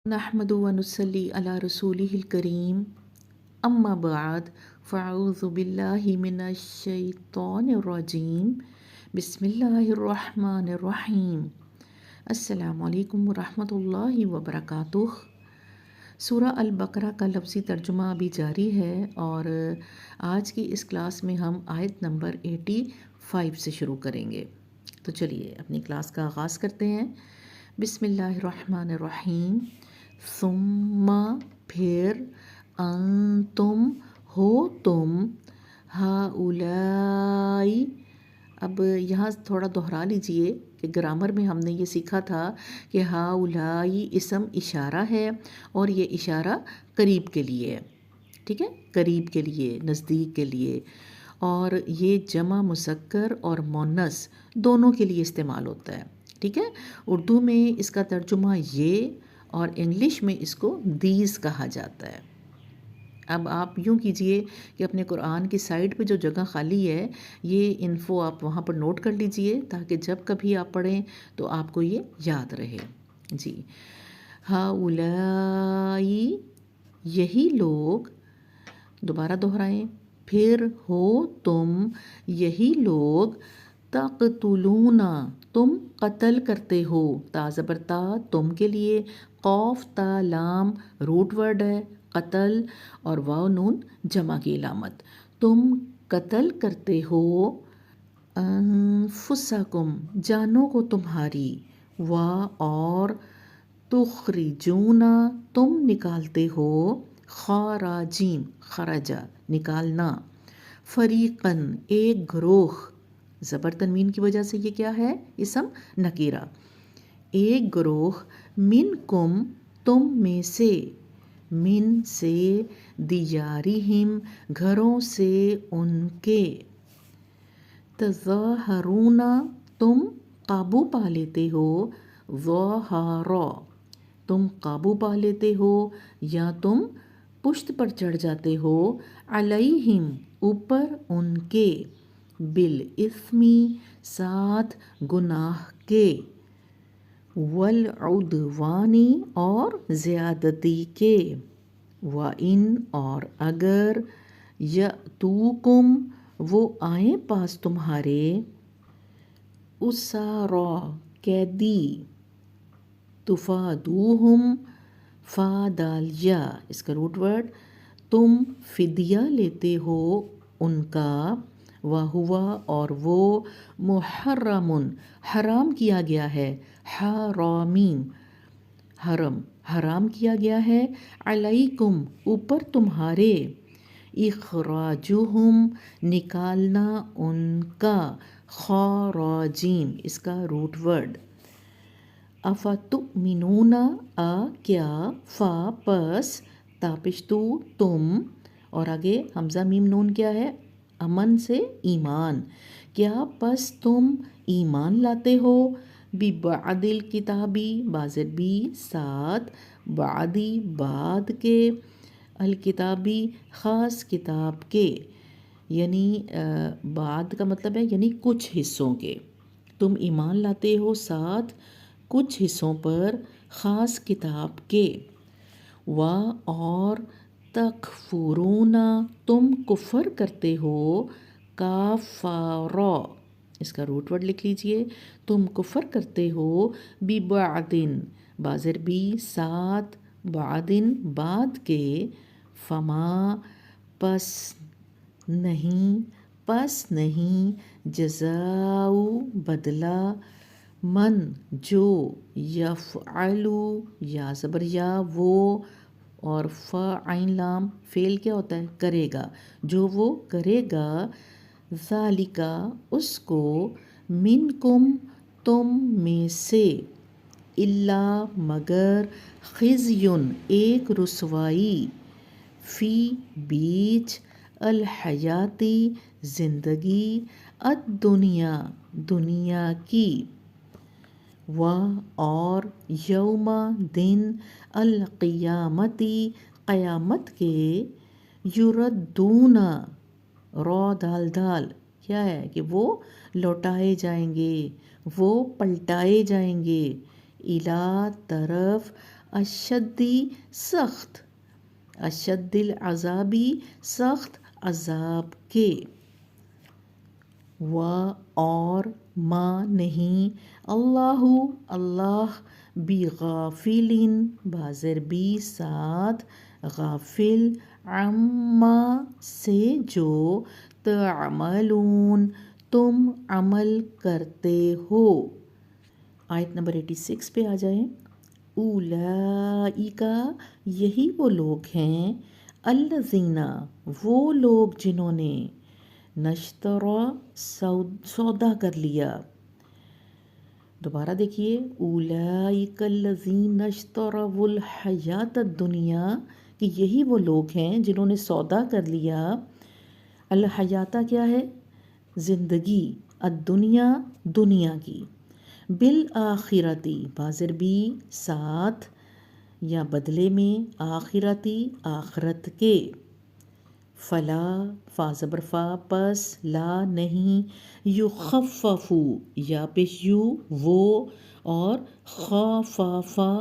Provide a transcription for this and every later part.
نحمد و نصلی علی رسولہ الکریم اما بعد فاعوذ باللہ من الشیطان الرجیم بسم اللہ الرحمن الرحیم السلام علیکم ورحمۃ اللہ وبرکاتہ۔ سورہ البقرہ کا لفظی ترجمہ ابھی جاری ہے اور آج کی اس کلاس میں ہم آیت نمبر 85 سے شروع کریں گے۔ تو چلیے اپنی کلاس کا آغاز کرتے ہیں۔ بسم اللہ الرحمن الرحیم۔ ثم پھر انتم ہو تم ہؤلائی، اب یہاں تھوڑا دہرا لیجئے کہ گرامر میں ہم نے یہ سیکھا تھا کہ ہؤلائی اسم اشارہ ہے اور یہ اشارہ قریب کے لیے ہے، ٹھیک ہے، قریب کے لیے، نزدیک کے لیے، اور یہ جمع مذکر اور مؤنث دونوں کے لیے استعمال ہوتا ہے، ٹھیک ہے۔ اردو میں اس کا ترجمہ یہ اور انگلش میں اس کو دیز کہا جاتا ہے۔ اب آپ یوں کیجئے کہ اپنے قرآن کی سائٹ پہ جو جگہ خالی ہے یہ انفو آپ وہاں پر نوٹ کر لیجئے تاکہ جب کبھی آپ پڑھیں تو آپ کو یہ یاد رہے۔ جی، ہؤلائی یہی لوگ، دوبارہ دہرائیں، پھر ہو تم یہی لوگ، تقتلون تم قتل کرتے ہو، تا زبر تا تم کے لیے، قوف تا لام روٹ ورڈ ہے قتل، اور واو نون جمع کی علامت، تم قتل کرتے ہو، انفسکم جانوں کو تمہاری، اور تخرجون تم نکالتے ہو، خراجین خرجا نکالنا، فریقاً ایک گروہ، زبر تنوین کی وجہ سے یہ کیا ہے، اسم نکیرہ، ایک گروہ، منکم تم میں سے، من سے، دیارہم گھروں سے ان کے، تظاہرون تم قابو پا لیتے ہو، ظاہرا تم قابو پا لیتے ہو یا تم پشت پر چڑھ جاتے ہو، علیہم اوپر ان کے، بالاثمی ساتھ گناہ کے، والعدوانی اور زیادتی کے، وَإِنْ اور اگر، یأتوکم وہ آئیں پاس تمہارے، اسارا قیدی، تفادوہم فا دال یا اس کا روٹ ورڈ، تم فدیہ لیتے ہو ان کا، وَهُوَ اور وہ، محرم حرام کیا گیا ہے، حرامین حرم حرام کیا گیا ہے، علیکم اوپر تمہارے، اخراجہم نکالنا ان کا، خراجین اس کا روٹ ورڈ، افتؤمنون کیا، فا پس، تاپشتو تم، اور آگے حمزہ میم نون کیا ہے، امن سے ایمان، کیا پس تم ایمان لاتے ہو، ببعد الکتابی بازر بی ساتھ، بعدی بعد کے، الکتابی خاص کتاب کے، یعنی بعد کا مطلب ہے یعنی کچھ حصوں کے، تم ایمان لاتے ہو ساتھ کچھ حصوں پر خاص کتاب کے، اور تکفرون تم کفر کرتے ہو، کافارا اس کا روٹ ورڈ لکھ لیجئے، تم کفر کرتے ہو، ببعدن بازر بی ساتھ، بعدن بعد کے، فما پس نہیں، جزاؤ بدلہ، من جو، یفعلو یا زبر یا وہ، اور عین لام فعل کیا ہوتا ہے، کرے گا، جو وہ کرے گا، ذالکا اس کو، منکم تم میں سے، الا مگر، خزیٌ ایک رسوائی، فی بیچ، الحیاتی زندگی، الدنیا دنیا کی، اور یوم دن، القیامتی قیامت کے، یردون را دال دال کیا ہے کہ وہ لوٹائے جائیں گے، وہ پلٹائے جائیں گے، الا طرف، اشدی سخت، اشد العذابی سخت عذاب کے، و اور ما نہیں، اللہ اللہ بغافلن بازر بی ساتھ، غافل، عما سے جو، تعملون تم عمل کرتے ہو۔ آیت نمبر 86 پہ آ جائیں۔ اولئک یہی وہ لوگ ہیں، الذین وہ لوگ جنہوں نے، نشترا سودا کر لیا۔ دوبارہ دیکھیے، اولئک الذین اشتروا الحیات الدنیا، کہ یہی وہ لوگ ہیں جنہوں نے سودا کر لیا، الحیاتہ کیا ہے، زندگی، الدنیا دنیا کی، بالآخرتی بازر بھی ساتھ یا بدلے میں، آخرتی آخرت کے، فلا فا زبر فا پس، لا نہیں، یخففو یا پیش یو وہ، اور خفافا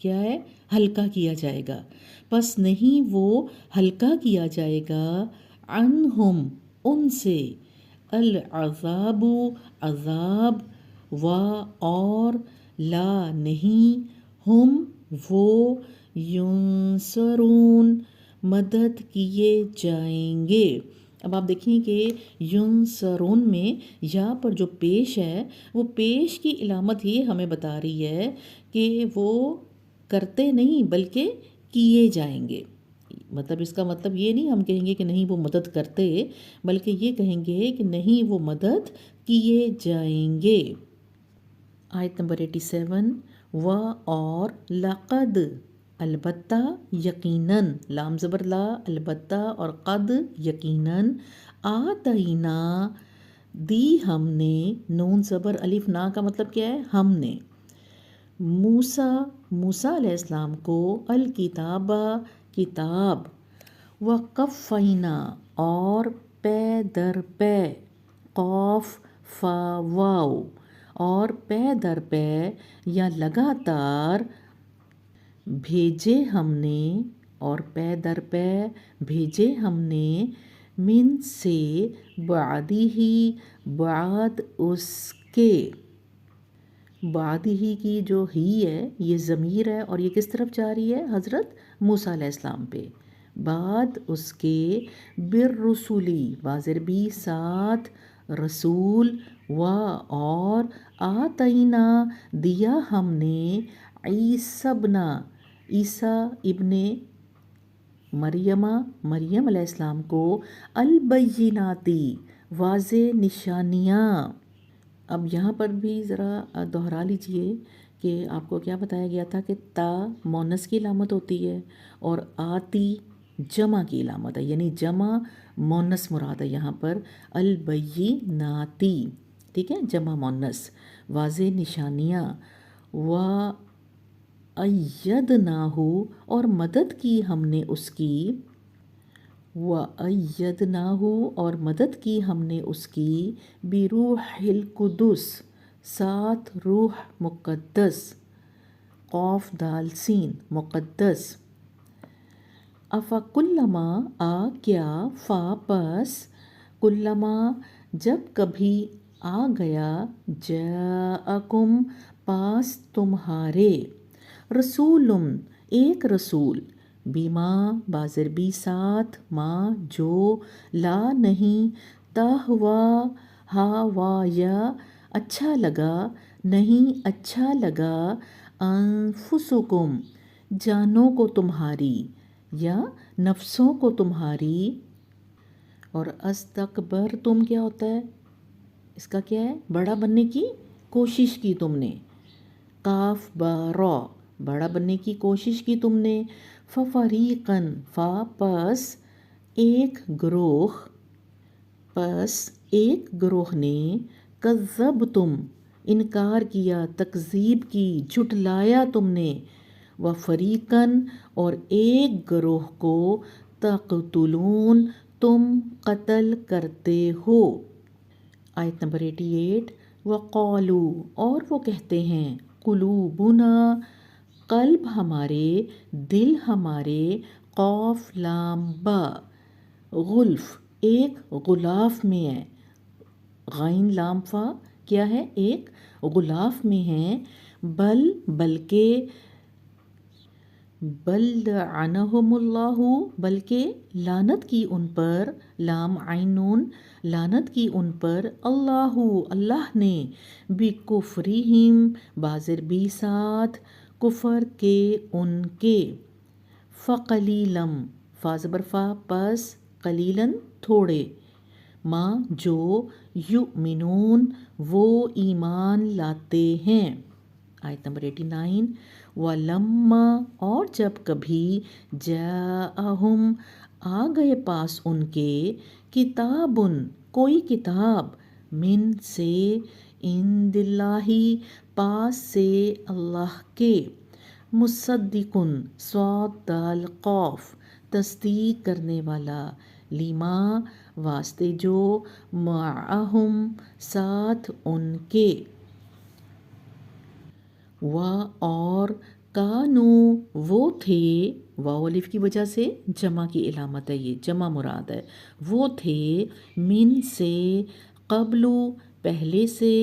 کیا ہے، ہلکا کیا جائے گا، پس نہیں وہ ہلکا کیا جائے گا، عنہم ان سے، العذاب عذاب، و اور، لا نہیں، ہم وہ، ینصرون مدد کیے جائیں گے۔ اب آپ دیکھیں کہ ینصرون میں یا پر جو پیش ہے، وہ پیش کی علامت یہ ہمیں بتا رہی ہے کہ وہ کرتے نہیں بلکہ کیے جائیں گے۔ مطلب اس کا مطلب یہ نہیں ہم کہیں گے کہ نہیں وہ مدد کرتے، بلکہ یہ کہیں گے کہ نہیں وہ مدد کیے جائیں گے۔ آیت نمبر 87، و اور، لقد البتہ، یقیناً، لام زبر لا، البتہ اور قد یقیناً، آتینا دی ہم نے، نون زبر الف نا کا مطلب کیا ہے، ہم نے، موسیٰ علیہ السلام کو، الکتاب کتاب، وقفینا اور، پے در پے، قوف فا واو، اور پے در پے یا لگاتار، بھیجے ہم نے، اور پے در پے بھیجے ہم نے، من سے، بعدی ہی بعد اس کے، بعد ہی کی جو ہی ہے یہ ضمیر ہے اور یہ کس طرف جا رہی ہے، حضرت موسیٰ علیہ السلام پہ، بعد اس کے، بالرسولی بازر بھی ساتھ، رسول، و اور، آتینا دیا ہم نے، عیسی عیسیٰ ابن مریم علیہ السلام کو، البیناتی واضح نشانیاں۔ اب یہاں پر بھی ذرا دہرا لیجئے کہ آپ کو کیا بتایا گیا تھا کہ تا مونس کی علامت ہوتی ہے اور آتی جمع کی علامت ہے، یعنی جمع مونس مراد ہے یہاں پر، البیناتی، ٹھیک ہے، جمع مونس، واضح نشانیاں، و ایدناہ اور مدد کی ہم نے اس کی، وَأَيَّدْنَاهُ اور مدد کی ہم نے اس کی، بِرُوحِ الْقُدُسِ ساتھ روح مقدس، قوف دال سین مقدس، افکلما آ کیا، فا پس، کلما جب کبھی، آ گیا، جاءکم پاس تمہارے، رسول ایک رسول، بیما بازر بی ساتھ، ماں جو، لا نہیں، تہوا ہا وا یا اچھا لگا، نہیں اچھا لگا، انفسکم جانوں کو تمہاری یا نفسوں کو تمہاری، اور استکبر تم کیا ہوتا ہے، اس کا کیا ہے، بڑا بننے کی کوشش کی تم نے، قاف با را بڑا بننے کی کوشش کی تم نے، ففریقاً فا پس ایک گروہ، پس ایک گروہ نے، کذبتم انکار کیا، تکذیب کی، جھٹلایا تم نے، وفریقاً اور ایک گروہ کو، تقتلون تم قتل کرتے ہو۔ آیت نمبر 88، وقالو اور وہ کہتے ہیں، قلوبنا قلب ہمارے، دل ہمارے، قوف لام با، غلف ایک غلاف میں ہے، غین لام فا کیا ہے، ایک غلاف میں ہے، بلکہ بل لعنہم اللہ، بلکہ لعنت کی ان پر، لام عین نون، لعنت کی ان پر، اللہ نے، بکفرہم بازر بی ساتھ، کفر کے ان کے، فقلیلم فا زبر فا پس، قلیلن تھوڑے، ماں جو، یؤمنون وہ ایمان لاتے ہیں۔ آیت نمبر 89، وَلَمَّا اور جب کبھی، جاءہم آ گئے پاس ان کے، کتابن کوئی کتاب، من سے، عند اللہ پاس سے اللہ کے، مصدقن صاد دال قاف تصدیق کرنے والا، لما واسطے جو، معہم ساتھ ان کے، اور کانو وہ تھے، واو الف کی وجہ سے جمع کی علامت ہے، یہ جمع مراد ہے، وہ تھے، من سے، قبلو پہلے سے،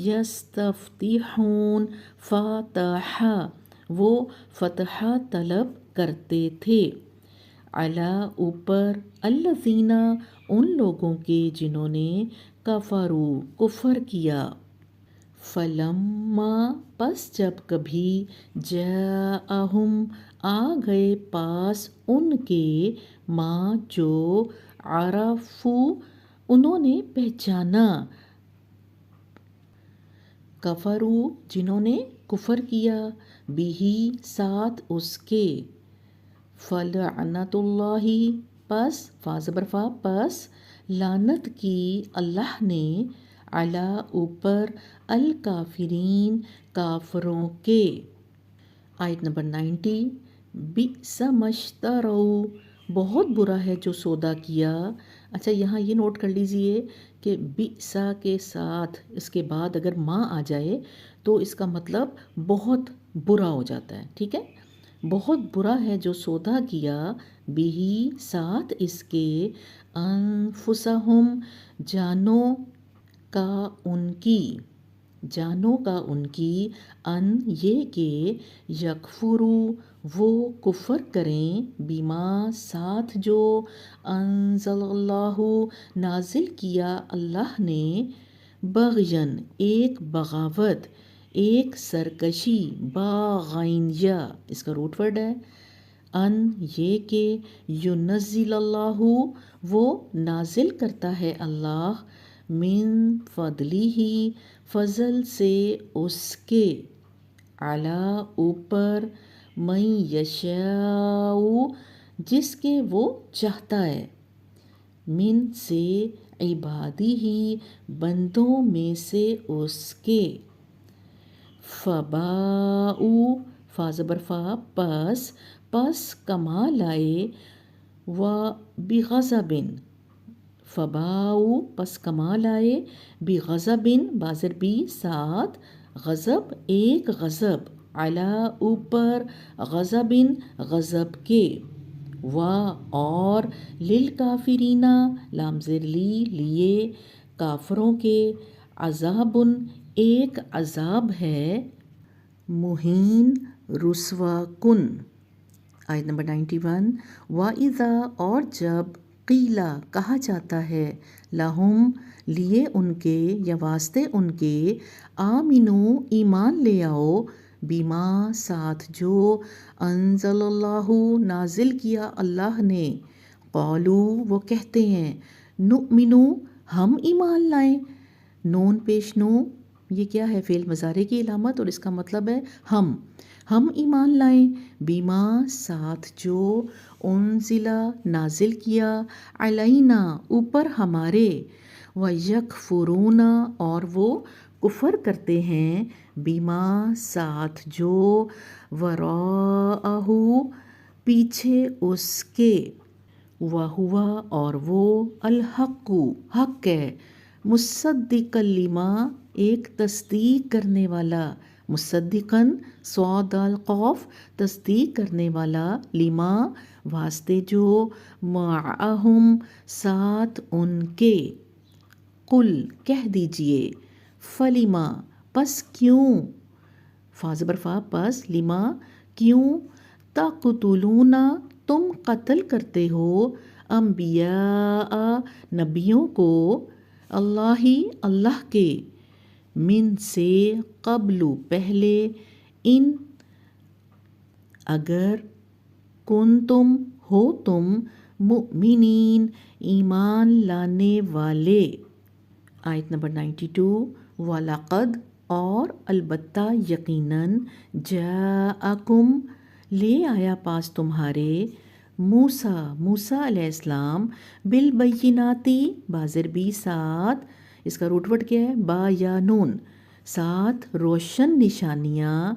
یستفتحون فتح وہ فتح طلب کرتے تھے، علی اوپر، الذین ان لوگوں کے جنہوں نے، کفرو کفر کیا، فلما پس جب کبھی، جاءہم آ گئے پاس ان کے، ماں جو، عرفو انہوں نے پہچانا، کفرو جنہوں نے کفر کیا، بھی ساتھ اس کے، فلعنت اللہ پس فا زبر فا پس، لعنت کی اللہ نے، علی اوپر، الکافرین کافروں کے۔ آیت نمبر 90، بئس ما اشتروا بہت برا ہے جو سودا کیا۔ اچھا یہاں یہ نوٹ کر لیجئے کہ بئسا کے ساتھ اس کے بعد اگر ما آ جائے تو اس کا مطلب بہت برا ہو جاتا ہے، ٹھیک ہے، بہت برا ہے جو سودا کیا، بھی ساتھ اس کے، انفسہم جانوں کا ان کی، جانوں کا ان کی، ان یہ کہ، یکفرو وہ کفر کریں، بما ساتھ جو، انزل اللہ نازل کیا اللہ نے، بغین ایک بغاوت، ایک سرکشی، باغین یا اس کا روٹ ورڈ ہے، ان یہ کہ، ینزل اللہ وہ نازل کرتا ہے اللہ، من فضلہ فضل سے اس کے، علی اوپر، من یشاء جس کے وہ چاہتا ہے، من سے، عبادہ بندوں میں سے اس کے، فباؤ فا زبر فا پس کما لائے، و بغضبن فباؤ پس کما لائے، بغضبن بازر بی ساتھ، غضب ایک غضب، علی اوپر، غضبن غضب کے، و اور، للکافرین لام زیر لی لیے، کافروں کے، عذابن ایک عذاب ہے، مہین رسوا کن۔ آیت نمبر 91، وَإِذَا اور جب، قیلا کہا جاتا ہے، لہم لیے ان کے یا واسطے ان کے، آمنو ایمان لے آؤ، بما ساتھ جو، انزل اللہ نازل کیا اللہ نے، قالو وہ کہتے ہیں، نؤمنو ہم ایمان لائیں، نون پیش نو یہ کیا ہے، فعل مضارع کی علامت، اور اس کا مطلب ہے ہم ایمان لائیں، بیما ساتھ جو، انزلہ نازل کیا، علینا اوپر ہمارے، ویکفرون اور وہ کفر کرتے ہیں، بیما ساتھ جو، وراءہ پیچھے اس کے، وہوا اور وہ، الحق حق ہے، مصدقا لما ایک تصدیق کرنے والا، مصدقن صاد القوف تصدیق کرنے والا، لما واسطے جو، معہم ساتھ ان کے، قل کہہ دیجئے، فلیما پس کیوں، فا زبر فا پس، لما کیوں، تقتلون تم قتل کرتے ہو، انبیاء نبیوں کو، اللہ کے، من سے قبل پہلے، ان اگر، کنتم ہو تم، مؤمنین ایمان لانے والے۔ آیت نمبر 92، وَلَقَدْ اور البتہ یقیناً، جاءکم لے آیا پاس تمہارے، موسیٰ علیہ السلام، بالبیناتی بازر بھی ساتھ، اس کا روٹ ورڈ کیا ہے، با یا نون، ساتھ روشن نشانیاں،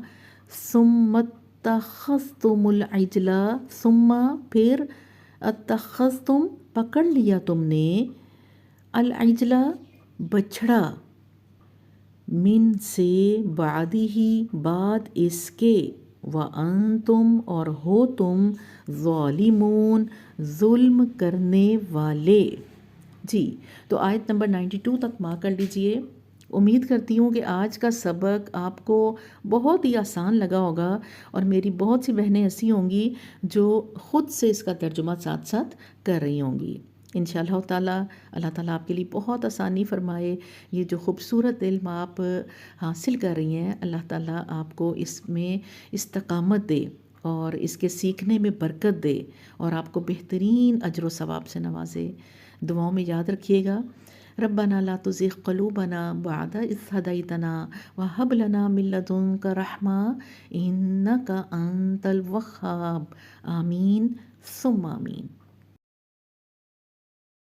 ثم اتخذتم العجل، ثم پھر، اتخذتم پکڑ لیا تم نے، العجل بچھڑا، من سے بعدہ بعد اس کے، وانتم اور ہو تم، ظالمون ظلم کرنے والے۔ جی تو آیت نمبر 92 تک مارک کر لیجئے۔ امید کرتی ہوں کہ آج کا سبق آپ کو بہت ہی آسان لگا ہوگا، اور میری بہت سی بہنیں ایسی ہوں گی جو خود سے اس کا ترجمہ ساتھ ساتھ کر رہی ہوں گی۔ انشاءاللہ تعالیٰ اللہ تعالیٰ آپ کے لیے بہت آسانی فرمائے۔ یہ جو خوبصورت علم آپ حاصل کر رہی ہیں، اللہ تعالیٰ آپ کو اس میں استقامت دے اور اس کے سیکھنے میں برکت دے، اور آپ کو بہترین اجر و ثواب سے نوازے۔ دعاؤں میں یاد رکھیے گا، ربنا لا تزغ قلوبنا بعد اذ ہدیتنا وہب لنا من لدنک رحمہ انک انت الوہاب، آمین ثم آمین۔